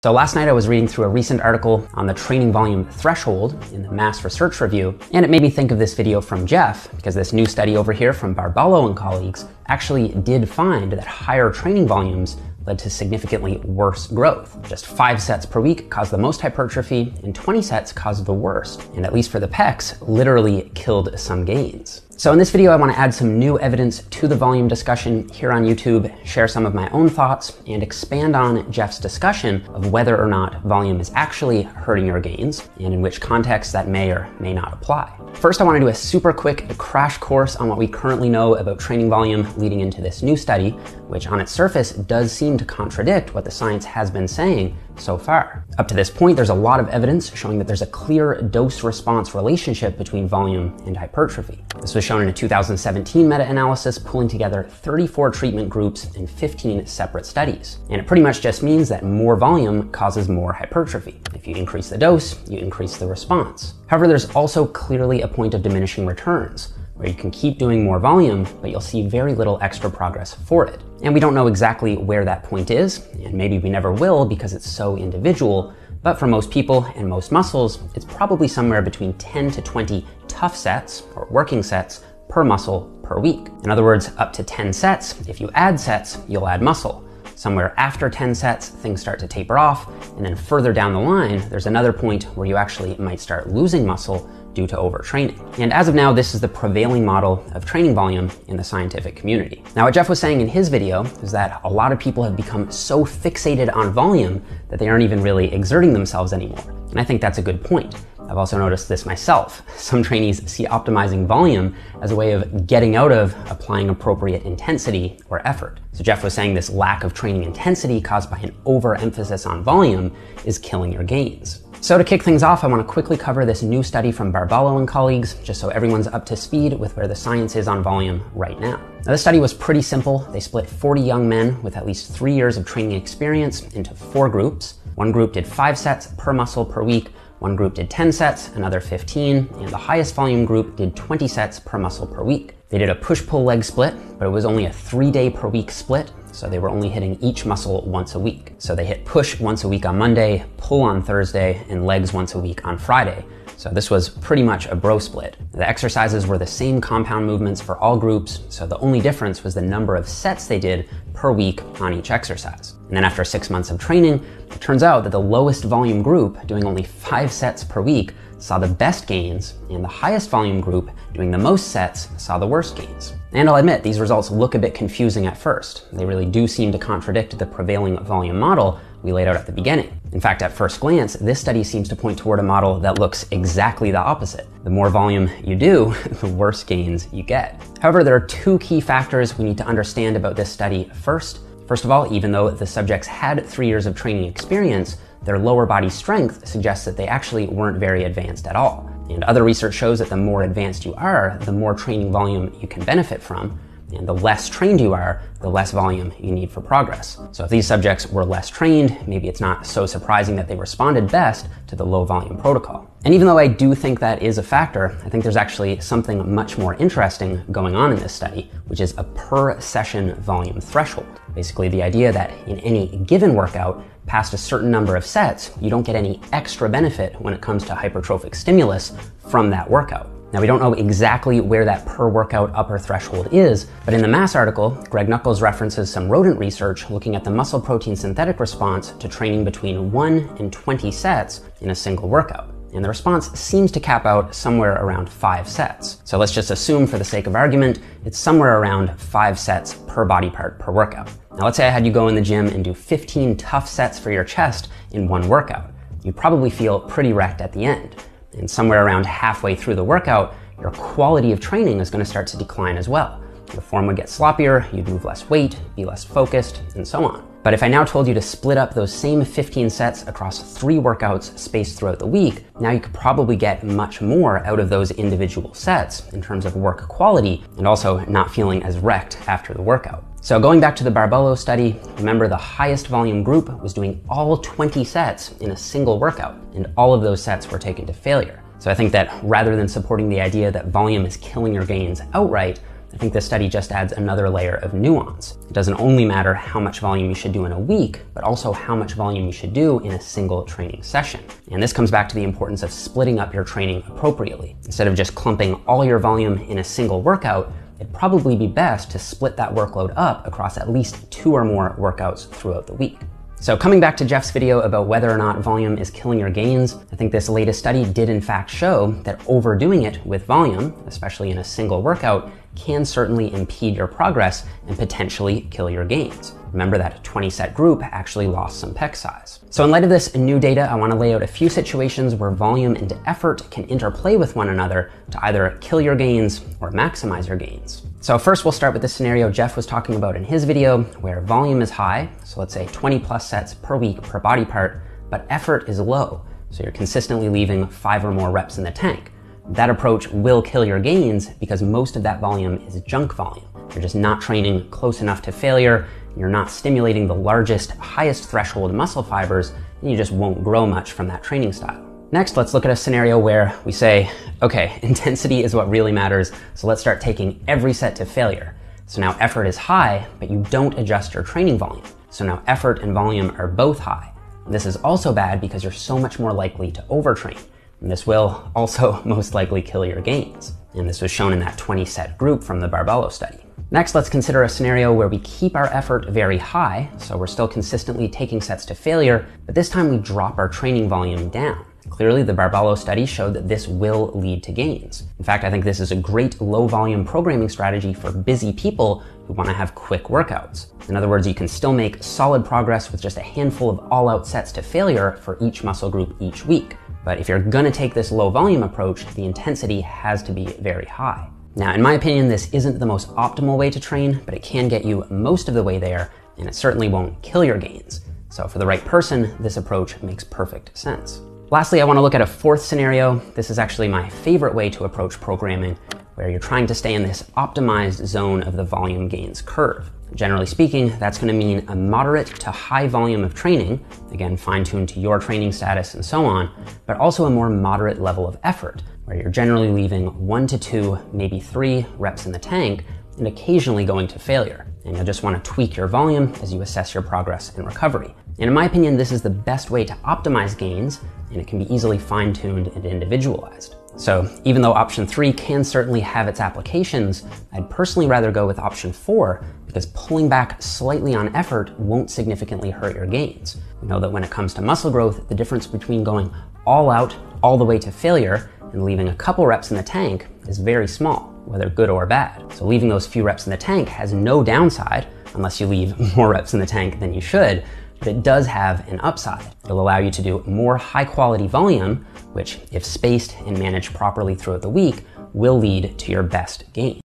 So last night I was reading through a recent article on the training volume threshold in the Mass Research Review, and it made me think of this video from Jeff, because this new study over here from Barballo and colleagues actually did find that higher training volumes led to significantly worse growth. Just 5 sets per week caused the most hypertrophy, and 20 sets caused the worst, and at least for the pecs, literally killed some gains. So in this video, I want to add some new evidence to the volume discussion here on YouTube, share some of my own thoughts, and expand on Jeff's discussion of whether or not volume is actually hurting your gains, and in which context that may or may not apply. First, I want to do a super quick crash course on what we currently know about training volume leading into this new study, which on its surface does seem to contradict what the science has been saying so far. Up to this point, there's a lot of evidence showing that there's a clear dose-response relationship between volume and hypertrophy. This was shown in a 2017 meta-analysis pulling together 34 treatment groups in 15 separate studies. And it pretty much just means that more volume causes more hypertrophy. If you increase the dose, you increase the response. However, there's also clearly a point of diminishing returns, where you can keep doing more volume, but you'll see very little extra progress for it. And we don't know exactly where that point is, and maybe we never will because it's so individual, but for most people and most muscles, it's probably somewhere between 10 to 20 tough sets, or working sets, per muscle per week. In other words, up to 10 sets. If you add sets, you'll add muscle. Somewhere after 10 sets, things start to taper off, and then further down the line, there's another point where you actually might start losing muscle due to overtraining. And as of now, this is the prevailing model of training volume in the scientific community. Now, what Jeff was saying in his video is that a lot of people have become so fixated on volume that they aren't even really exerting themselves anymore. And I think that's a good point. I've also noticed this myself. Some trainees see optimizing volume as a way of getting out of applying appropriate intensity or effort. So Jeff was saying this lack of training intensity caused by an overemphasis on volume is killing your gains. So to kick things off, I want to quickly cover this new study from Barballo and colleagues, just so everyone's up to speed with where the science is on volume right now. Now, this study was pretty simple. They split 40 young men with at least 3 years of training experience into 4 groups. One group did 5 sets per muscle per week. One group did 10 sets, another 15, and the highest volume group did 20 sets per muscle per week. They did a push-pull leg split, but it was only a 3-day per week split, so they were only hitting each muscle once a week. So they hit push once a week on Monday, pull on Thursday, and legs once a week on Friday. So this was pretty much a bro split. The exercises were the same compound movements for all groups, so the only difference was the number of sets they did per week on each exercise. And then after 6 months of training, it turns out that the lowest volume group, doing only 5 sets per week, saw the best gains, and the highest volume group, doing the most sets, saw the worst gains. And I'll admit, these results look a bit confusing at first. They really do seem to contradict the prevailing volume model we laid out at the beginning. In fact, at first glance, this study seems to point toward a model that looks exactly the opposite. The more volume you do, the worse gains you get. However, there are 2 key factors we need to understand about this study first. First of all, even though the subjects had 3 years of training experience, their lower body strength suggests that they actually weren't very advanced at all. And other research shows that the more advanced you are, the more training volume you can benefit from. And the less trained you are, the less volume you need for progress. So if these subjects were less trained, maybe it's not so surprising that they responded best to the low volume protocol. And even though I do think that is a factor, I think there's actually something much more interesting going on in this study, which is a per session volume threshold. Basically the idea that in any given workout, past a certain number of sets, you don't get any extra benefit when it comes to hypertrophic stimulus from that workout. Now, we don't know exactly where that per workout upper threshold is, but in the Mass article, Greg Nuckols references some rodent research looking at the muscle protein synthetic response to training between 1 and 20 sets in a single workout. And the response seems to cap out somewhere around 5 sets. So let's just assume, for the sake of argument, it's somewhere around 5 sets per body part per workout. Now, let's say I had you go in the gym and do 15 tough sets for your chest in one workout. You'd probably feel pretty wrecked at the end. And somewhere around halfway through the workout, your quality of training is going to start to decline as well. Your form would get sloppier, you'd move less weight, be less focused, and so on. But if I now told you to split up those same 15 sets across 3 workouts spaced throughout the week, now you could probably get much more out of those individual sets in terms of work quality, and also not feeling as wrecked after the workout. So going back to the Barballo study, remember the highest volume group was doing all 20 sets in a single workout, and all of those sets were taken to failure. So I think that rather than supporting the idea that volume is killing your gains outright, I think this study just adds another layer of nuance. It doesn't only matter how much volume you should do in a week, but also how much volume you should do in a single training session. And this comes back to the importance of splitting up your training appropriately. Instead of just clumping all your volume in a single workout, it'd probably be best to split that workload up across at least 2 or more workouts throughout the week. So coming back to Jeff's video about whether or not volume is killing your gains, I think this latest study did in fact show that overdoing it with volume, especially in a single workout, can certainly impede your progress and potentially kill your gains. Remember that 20-set group actually lost some pec size. So in light of this new data, I want to lay out a few situations where volume and effort can interplay with one another to either kill your gains or maximize your gains. So first we'll start with the scenario Jeff was talking about in his video where volume is high, so let's say 20 plus sets per week per body part, but effort is low, so you're consistently leaving 5 or more reps in the tank. That approach will kill your gains because most of that volume is junk volume. You're just not training close enough to failure, you're not stimulating the largest, highest threshold muscle fibers, and you just won't grow much from that training style. Next, let's look at a scenario where we say, okay, intensity is what really matters, so let's start taking every set to failure. So now effort is high, but you don't adjust your training volume. So now effort and volume are both high. And this is also bad because you're so much more likely to overtrain. And this will also most likely kill your gains. And this was shown in that 20-set group from the Barbello study. Next, let's consider a scenario where we keep our effort very high, so we're still consistently taking sets to failure, but this time we drop our training volume down. Clearly, the Barbello study showed that this will lead to gains. In fact, I think this is a great low-volume programming strategy for busy people who want to have quick workouts. In other words, you can still make solid progress with just a handful of all-out sets to failure for each muscle group each week. But if you're gonna take this low-volume approach, the intensity has to be very high. Now, in my opinion, this isn't the most optimal way to train, but it can get you most of the way there, and it certainly won't kill your gains. So for the right person, this approach makes perfect sense. Lastly, I want to look at a fourth scenario. This is actually my favorite way to approach programming, where you're trying to stay in this optimized zone of the volume gains curve. Generally speaking, that's going to mean a moderate to high volume of training, again, fine-tuned to your training status and so on, but also a more moderate level of effort, where you're generally leaving 1 to 2, maybe 3 reps in the tank, and occasionally going to failure. And you'll just want to tweak your volume as you assess your progress and recovery. And in my opinion, this is the best way to optimize gains, and it can be easily fine-tuned and individualized. So even though option 3 can certainly have its applications, I'd personally rather go with option 4 because pulling back slightly on effort won't significantly hurt your gains. We know that when it comes to muscle growth, the difference between going all out, all the way to failure, and leaving a couple reps in the tank is very small, whether good or bad. So leaving those few reps in the tank has no downside, unless you leave more reps in the tank than you should, but it does have an upside. It'll allow you to do more high-quality volume, which, if spaced and managed properly throughout the week, will lead to your best gain.